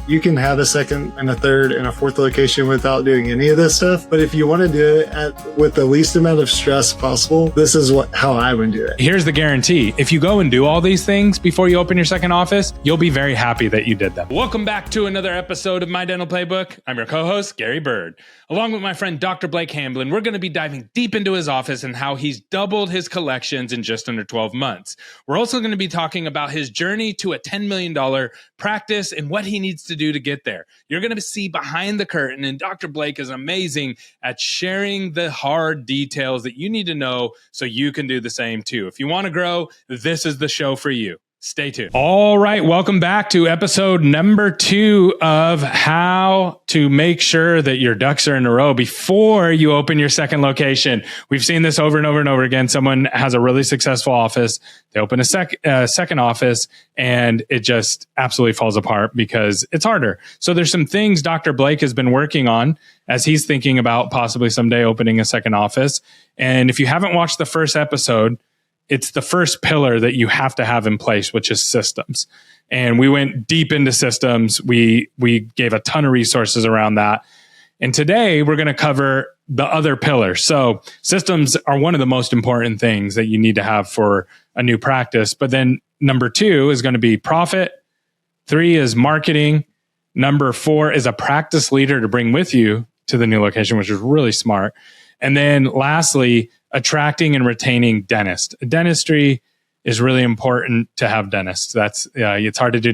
You can have a second and a third and a fourth location without doing any of this stuff. But if you want to do it with the least amount of stress possible, this is how I would do it. Here's the guarantee. If you go and do all these things before you open your second office, you'll be very happy that you did them. Welcome back to another episode of My Dental Playbook. I'm your co-host, Gary Bird. Along with my friend, Dr. Blake Hamblin, we're going to be diving deep into his office and how he's doubled his collections in just under 12 months. We're also going to be talking about his journey to a $10 million practice and what he needs to do to get there. You're going to see behind the curtain, and Dr. Blake is amazing at sharing the hard details that you need to know so you can do the same too. If you want to grow, this is the show for you. Stay tuned. All right. Welcome back to episode number 2 of how to make sure that your ducks are in a row before you open your second location. We've seen this over and over and over again. Someone has a really successful office. They open a second office and it just absolutely falls apart because it's harder. So there's some things Dr. Blake has been working on as he's thinking about possibly someday opening a second office. And if you haven't watched the first episode, it's the first pillar that you have to have in place, which is systems. And we went deep into systems. We gave a ton of resources around that. And today we're going to cover the other pillar. So systems are one of the most important things that you need to have for a new practice. But then number 2 is going to be profit. 3 is marketing. Number 4 is a practice leader to bring with you to the new location, which is really smart. And then lastly, attracting and retaining dentists. Dentistry is really important to have dentists. It's hard to do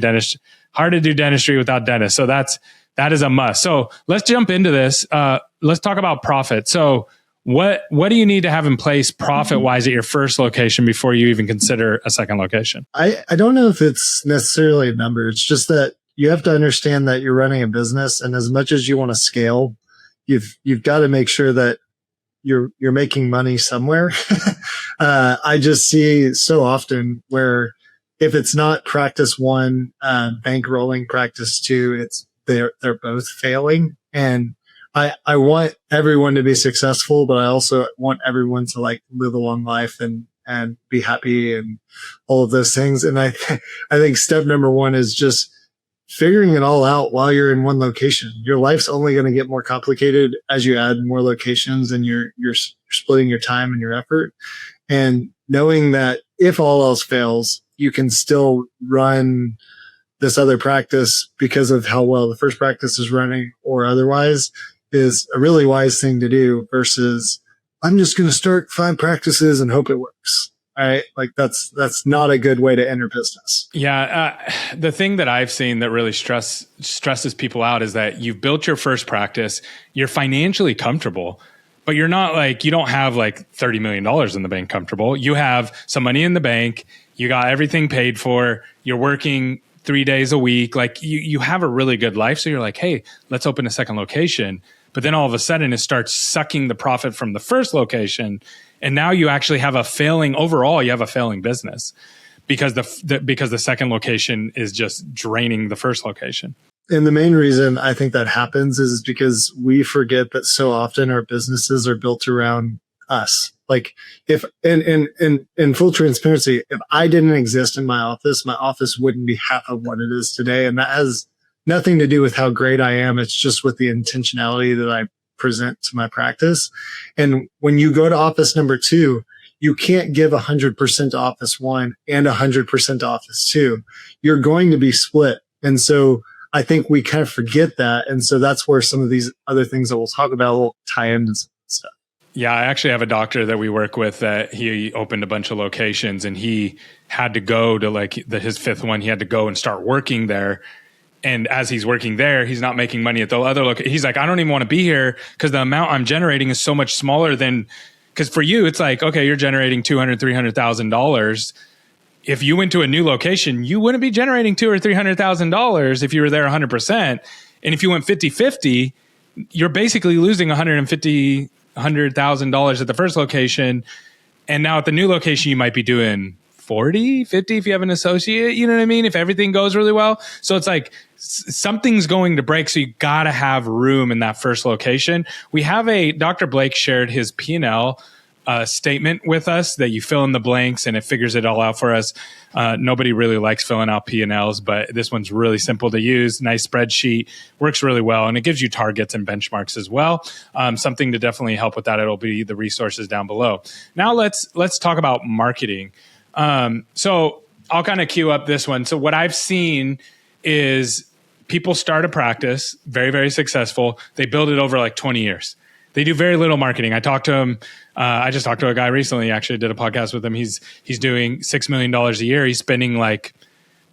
dentistry without dentists. So that is a must. So let's jump into this. Let's talk about profit. So what do you need to have in place profit wise at your first location before you even consider a second location? I don't know if it's necessarily a number. It's just that you have to understand that you're running a business, and as much as you want to scale, you've got to make sure that you're making money somewhere. I just see so often where if it's not practice 1, bankrolling practice 2, they're both failing. And I want everyone to be successful, but I also want everyone to live a long life and be happy and all of those things. And I think step number 1 is just figuring it all out while you're in one location. Your life's only going to get more complicated as you add more locations, and you're splitting your time and your effort. And knowing that if all else fails, you can still run this other practice because of how well the first practice is running or otherwise is a really wise thing to do versus I'm just going to start 5 practices and hope it works. All right. That's not a good way to enter business. Yeah. The thing that I've seen that really stresses people out is that you've built your first practice, you're financially comfortable, but you're not you don't have $30 million in the bank comfortable. You have some money in the bank. You got everything paid for. You're working 3 days a week. You have a really good life. So you're like, hey, let's open a second location. But then all of a sudden it starts sucking the profit from the first location. And now you actually have a failing business because the second location is just draining the first location. And the main reason I think that happens is because we forget that so often our businesses are built around us. If in full transparency, if I didn't exist in my office wouldn't be half of what it is today. And that has nothing to do with how great I am. It's just with the intentionality that I present to my practice. And when you go to office number 2, you can't give 100% to office 1 and 100% to office 2. You're going to be split. And so I think we kind of forget that. And so that's where some of these other things that we'll talk about will tie into some stuff. Yeah, I actually have a doctor that we work with that he opened a bunch of locations, and he had to go to his 5th one. He had to go and start working there. And as he's working there, he's not making money at the other location. He's like, I don't even want to be here because the amount I'm generating is so much smaller than, because for you, it's okay, you're generating $200,000, $300,000. If you went to a new location, you wouldn't be generating $200,000 or $300,000 if you were there 100%. And if you went 50-50, you're basically losing $100,000 at the first location. And now at the new location, you might be doing 40, 50 if you have an associate, you know what I mean? If everything goes really well. So it's something's going to break. So you got to have room in that first location. We have Dr. Blake shared his P&L statement with us that you fill in the blanks and it figures it all out for us. Nobody really likes filling out P&Ls, but this one's really simple to use. Nice spreadsheet, works really well, and it gives you targets and benchmarks as well. Something to definitely help with that. It'll be the resources down below. Now let's talk about marketing. So I'll kind of queue up this one. So what I've seen is people start a practice, very, very successful. They build it over like 20 years. They do very little marketing. I talked to him. I just talked to a guy recently. Actually, did a podcast with him. He's doing $6 million a year. He's spending like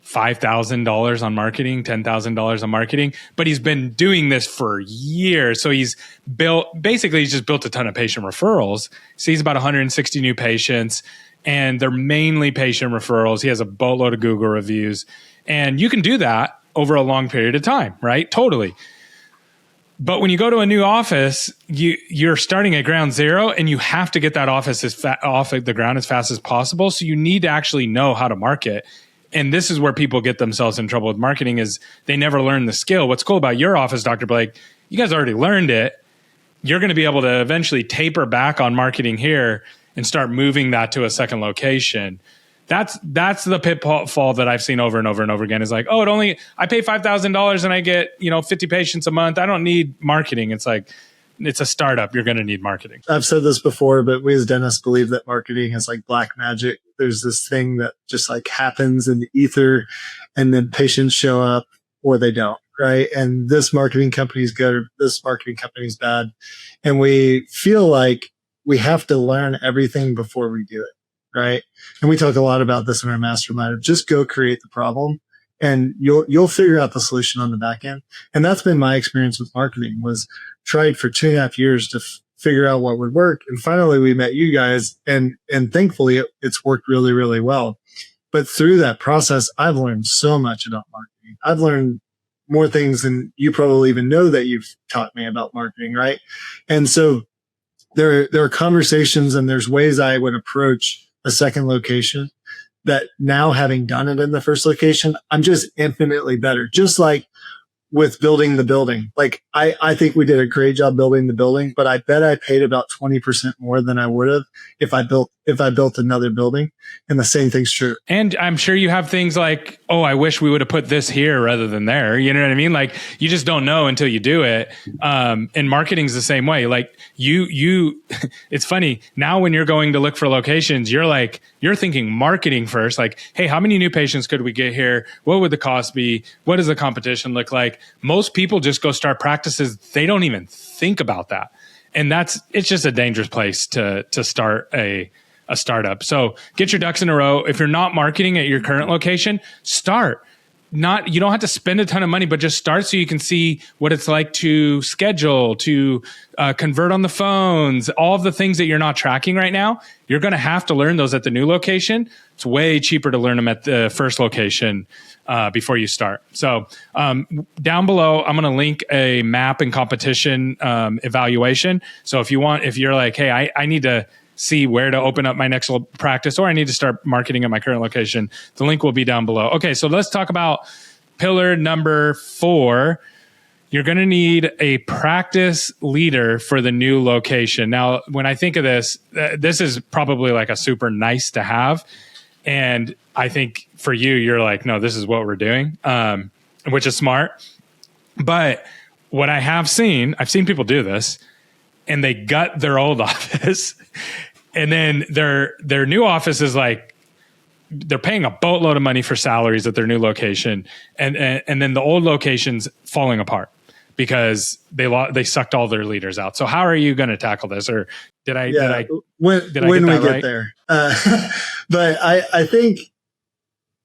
$5,000 on marketing, $10,000 on marketing, but he's been doing this for years. So he's just built a ton of patient referrals. Sees about 160 new patients, and they're mainly patient referrals. He has a boatload of Google reviews, and you can do that over a long period of time, right? Totally. But when you go to a new office, you're starting at ground zero, and you have to get that office off the ground as fast as possible. So you need to actually know how to market. And this is where people get themselves in trouble with marketing, is they never learn the skill. What's cool about your office, Dr. Blake, you guys already learned it. You're going to be able to eventually taper back on marketing here and start moving that to a second location. That's the pitfall that I've seen over and over and over again, is like, oh, I pay $5,000 and I get, 50 patients a month. I don't need marketing. It's like, it's a startup. You're going to need marketing. I've said this before, but we as dentists believe that marketing is like black magic. There's this thing that just like happens in the ether, and then patients show up or they don't, right? And this marketing company is good, or this marketing company is bad. And we feel like we have to learn everything before we do it. Right. And we talk a lot about this in our mastermind. Just go create the problem, and you'll figure out the solution on the back end. And that's been my experience with marketing, was tried for 2.5 years to figure out what would work. And finally we met you guys, and thankfully it's worked really, really well. But through that process, I've learned so much about marketing. I've learned more things than you probably even know that you've taught me about marketing. Right. And so there are conversations, and there's ways I would approach a second location that now, having done it in the first location, I'm just infinitely better. Just like with building the building. Like I think we did a great job building the building, but I bet I paid about 20% more than I would have if I built another building. And the same thing's true. And I'm sure you have things like, oh, I wish we would have put this here rather than there. You know what I mean? Like, you just don't know until you do it. And marketing's the same way. Like you it's funny now, when you're going to look for locations, you're thinking marketing first. Like, hey, how many new patients could we get here? What would the cost be? What does the competition look like? Most people just go start practices. They don't even think about that. And it's just a dangerous place to start a startup. So get your ducks in a row. If you're not marketing at your current location, start. You don't have to spend a ton of money, but just start so you can see what it's like to schedule, to convert on the phones, all of the things that you're not tracking right now. You're going to have to learn those at the new location. It's way cheaper to learn them at the first location before you start. So down below, I'm going to link a map and competition evaluation. So if you're like, hey, I need to see where to open up my next practice, or I need to start marketing at my current location, the link will be down below. Okay, so let's talk about pillar number 4. You're going to need a practice leader for the new location. Now, when I think of this, this is probably like a super nice to have. And I think for you, you're like, no, this is what we're doing, which is smart. But what I've seen people do this, and they gut their old office. And then their new office is like, they're paying a boatload of money for salaries at their new location. And then the old location's falling apart because they sucked all their leaders out. So how are you going to tackle this? Or when we get there? But I think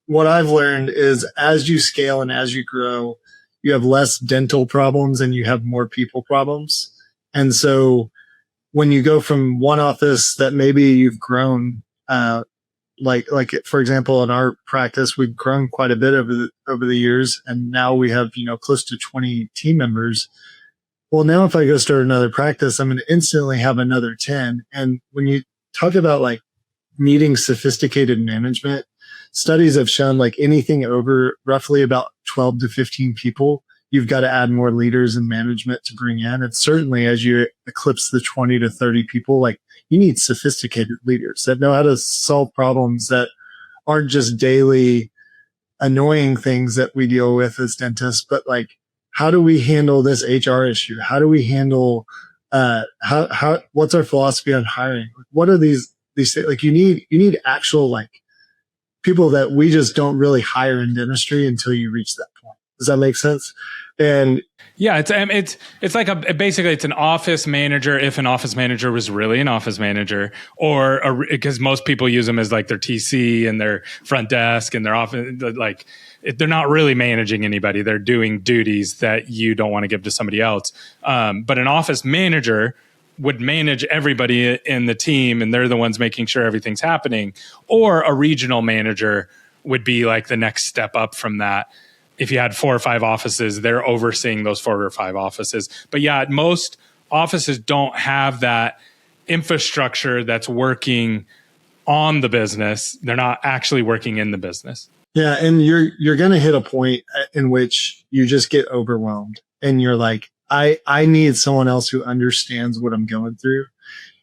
what I've learned is, as you scale and as you grow, you have less dental problems and you have more people problems. And so when you go from one office that maybe you've grown, like for example, in our practice, we've grown quite a bit over the years, and now we have, close to 20 team members. Well, now if I go start another practice, I'm going to instantly have another 10. And when you talk about like needing sophisticated management, studies have shown like anything over roughly about 12 to 15 people, you've got to add more leaders and management to bring in. And certainly as you eclipse the 20 to 30 people, like you need sophisticated leaders that know how to solve problems that aren't just daily annoying things that we deal with as dentists, but like, how do we handle this HR issue? How do we handle, what's our philosophy on hiring? What are these things? Like you need actual like people that we just don't really hire in dentistry until you reach that point. Does that make sense? And yeah, it's like basically it's an office manager if an office manager was really an office manager, or because most people use them as like their TC and their front desk and their office, like they're not really managing anybody. They're doing duties that you don't want to give to somebody else. But an office manager would manage everybody in the team, and they're the ones making sure everything's happening. Or a regional manager would be like the next step up from that. If you had 4 or 5 offices, they're overseeing those 4 or 5 offices. But yeah, most offices don't have that infrastructure that's working on the business. They're not actually working in the business. Yeah, and you're going to hit a point in which you just get overwhelmed, and you're like, I need someone else who understands what I'm going through,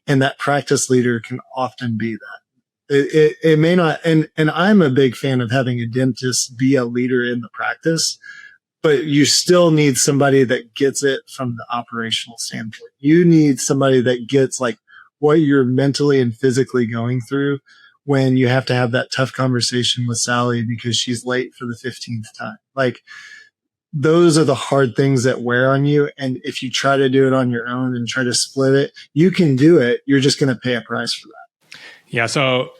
and that practice leader can often be that. It may not, and I'm a big fan of having a dentist be a leader in the practice, but you still need somebody that gets it from the operational standpoint. You need somebody that gets like what you're mentally and physically going through when you have to have that tough conversation with Sally because she's late for the 15th time. Like those are the hard things that wear on you. And if you try to do it on your own and try to split it, you can do it. You're just going to pay a price for that. Yeah. So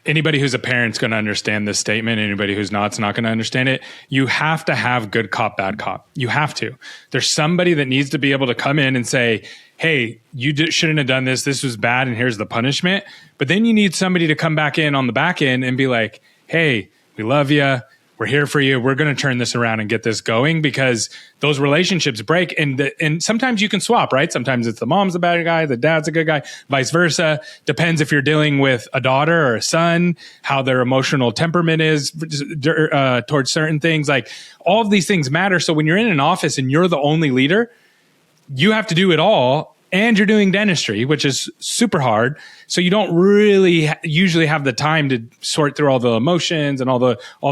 anybody who's a parent's going to understand this statement. Anybody who's not going to understand it. You have to have good cop, bad cop. You have to. There's somebody that needs to be able to come in and say, hey, you shouldn't have done this. This was bad, and here's the punishment. But then you need somebody to come back in on the back end and be like, hey, we love you. We're here for you. We're going to turn this around and get this going, because those relationships break. And sometimes you can swap, right? Sometimes it's the mom's the bad guy, the dad's a good guy, vice versa. Depends if you're dealing with a daughter or a son, how their emotional temperament is towards certain things. Like all of these things matter. So when you're in an office and you're the only leader, you have to do it all. And you're doing dentistry, which is super hard. So you don't really usually have the time to sort through all the emotions and all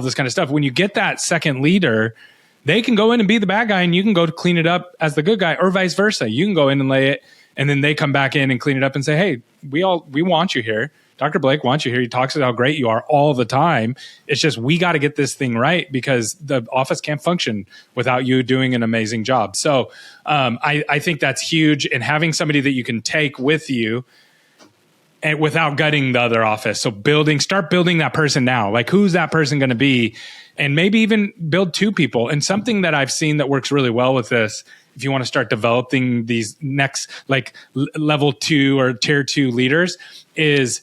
this kind of stuff. When you get that second leader, they can go in and be the bad guy, and you can go to clean it up as the good guy, or vice versa. You can go in and lay it, and then they come back in and clean it up and say, hey, we want you here. Dr. Blake wants you here. He talks about how great you are all the time. It's just, we got to get this thing right, because the office can't function without you doing an amazing job. So I think that's huge. And having somebody that you can take with you and without gutting the other office. So start building that person now. Like, who's that person going to be? And maybe even build 2 people. And something that I've seen that works really well with this, if you want to start developing these next like level 2 or tier 2 leaders, is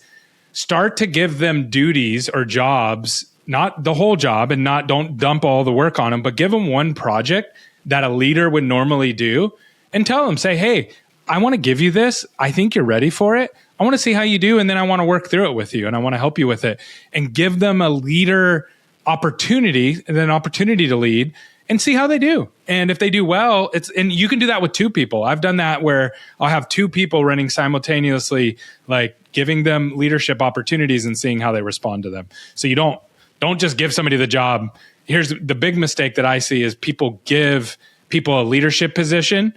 start to give them duties or jobs, not the whole job, and don't dump all the work on them, but give them one project that a leader would normally do, and tell them, say, hey, I want to give you this. I think you're ready for it. I want to see how you do. And then I want to work through it with you, and I want to help you with it, and give them a leader opportunity and an opportunity to lead, and see how they do. And if they do well, and you can do that with 2 people. I've done that where I'll have 2 people running simultaneously, like giving them leadership opportunities and seeing how they respond to them. So you don't just give somebody the job. Here's the big mistake that I see is people give people a leadership position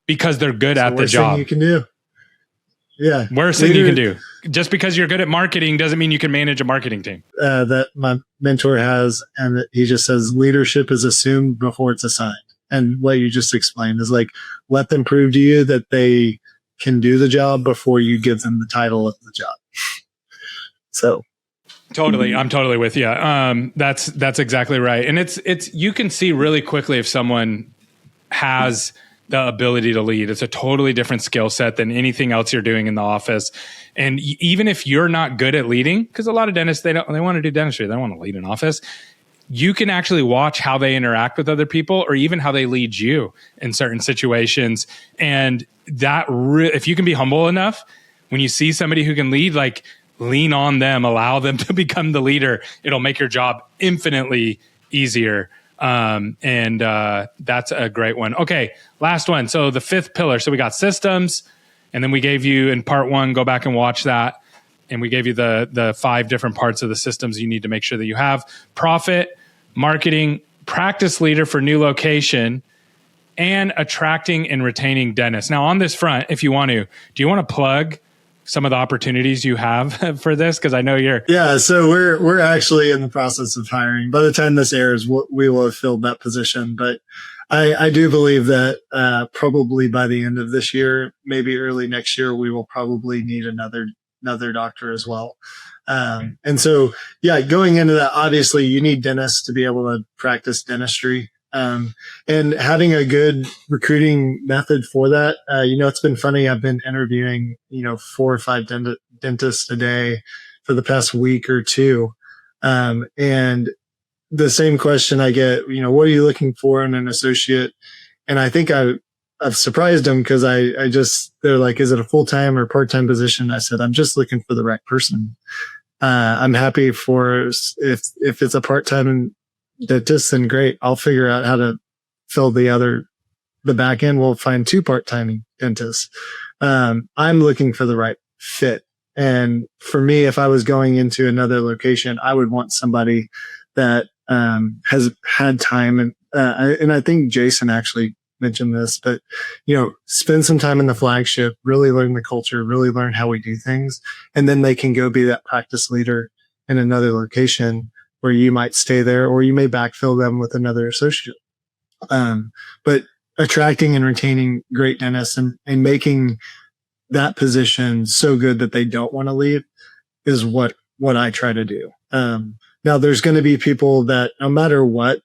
because they're good at the job. Worst thing you can do. Yeah. Worst thing you can do. Just because you're good at marketing doesn't mean you can manage a marketing team. That my mentor has, and he just says leadership is assumed before it's assigned. And what you just explained is like, let them prove to you that they can do the job before you give them the title of the job. So totally. I'm totally with you. That's exactly right. And it's you can see really quickly if someone has the ability to lead. It's a totally different skill set than anything else you're doing in the office. And even if you're not good at leading, because a lot of dentists, they want to do dentistry, they don't want to lead an office. You can actually watch how they interact with other people, or even how they lead you in certain situations. And that if you can be humble enough, when you see somebody who can lead, like lean on them, allow them to become the leader. It'll make your job infinitely easier. That's a great one. Okay, last one. So the fifth pillar. So we got systems, and then we gave you in part one, go back and watch that. And we gave you the 5 different parts of the systems you need to make sure that you have: profit, marketing, practice leader for new location, and attracting and retaining dentists. Now on this front, if you want to, do you want to plug some of the opportunities you have for this? Because I know you're... Yeah, so we're actually in the process of hiring. By the time this airs, we will have filled that position. But I do believe that probably by the end of this year, maybe early next year, we will probably need another doctor as well. And so, yeah, going into that, obviously you need dentists to be able to practice dentistry. And having a good recruiting method for that, it's been funny. I've been interviewing, 4 or 5 dentists a day for the past week or two. And the same question I get, what are you looking for in an associate? And I think I've surprised them because they're like, is it a full-time or part-time position? I said, I'm just looking for the right person. I'm happy for if it's a part-time dentist, then great. I'll figure out how to fill the back end. We'll find 2 part-time dentists. I'm looking for the right fit. And for me, if I was going into another location, I would want somebody that, has had time. And I think Jason actually mentioned this, but, spend some time in the flagship, really learn the culture, really learn how we do things. And then they can go be that practice leader in another location where you might stay there, or you may backfill them with another associate. But attracting and retaining great dentists and making that position so good that they don't want to leave is what I try to do. Now there's going to be people that no matter what,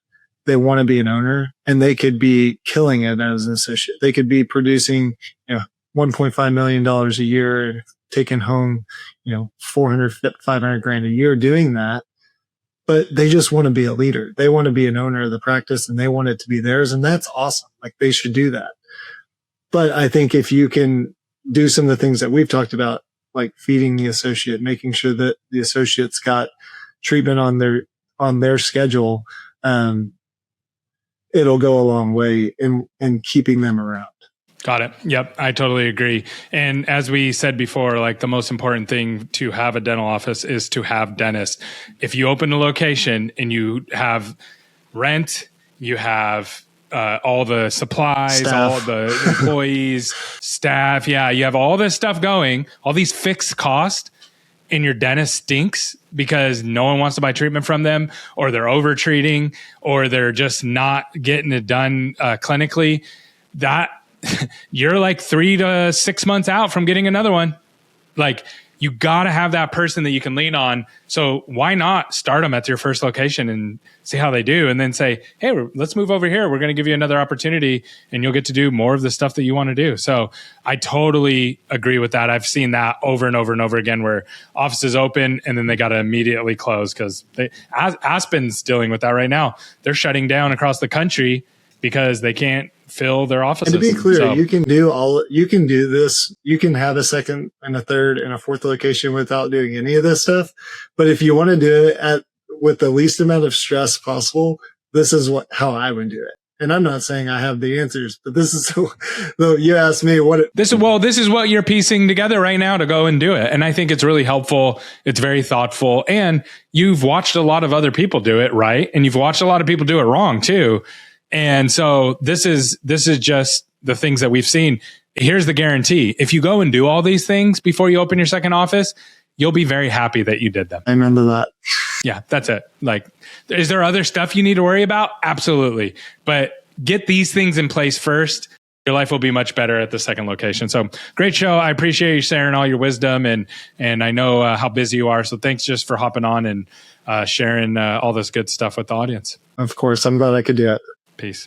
they want to be an owner, and they could be killing it as an associate. They could be producing, $1.5 million a year, taking home, 400, 500 grand a year doing that. But they just want to be a leader. They want to be an owner of the practice, and they want it to be theirs. And that's awesome. Like, they should do that. But I think if you can do some of the things that we've talked about, like feeding the associate, making sure that the associate's got treatment on their schedule, it'll go a long way in keeping them around. Got it. Yep. I totally agree. And as we said before, like, the most important thing to have a dental office is to have dentists. If you open a location and you have rent, you have all the supplies, staff. all the employees, staff. Yeah. You have all this stuff going, all these fixed costs, and your dentist stinks because no one wants to buy treatment from them, or they're over treating, or they're just not getting it done clinically, that you're like 3 to 6 months out from getting another one. Like, you got to have that person that you can lean on. So why not start them at your first location and see how they do, and then say, hey, let's move over here. We're going to give you another opportunity, and you'll get to do more of the stuff that you want to do. So I totally agree with that. I've seen that over and over and over again, where offices open and then they got to immediately close, because Aspen's dealing with that right now. They're shutting down across the country because they can't fill their offices. And to be clear, you can do this. You can have a second and a third and a fourth location without doing any of this stuff. But if you want to do it with the least amount of stress possible, this is how I would do it. And I'm not saying I have the answers, but this is though you asked me this is what you're piecing together right now to go and do it. And I think it's really helpful. It's very thoughtful. And you've watched a lot of other people do it right. And you've watched a lot of people do it wrong too. And so this is just the things that we've seen. Here's the guarantee. If you go and do all these things before you open your second office, you'll be very happy that you did them. I remember that. Yeah, that's it. Like, is there other stuff you need to worry about? Absolutely. But get these things in place first. Your life will be much better at the second location. So great show. I appreciate you sharing all your wisdom, and I know how busy you are. So thanks just for hopping on and sharing all this good stuff with the audience. Of course. I'm glad I could do it. Peace.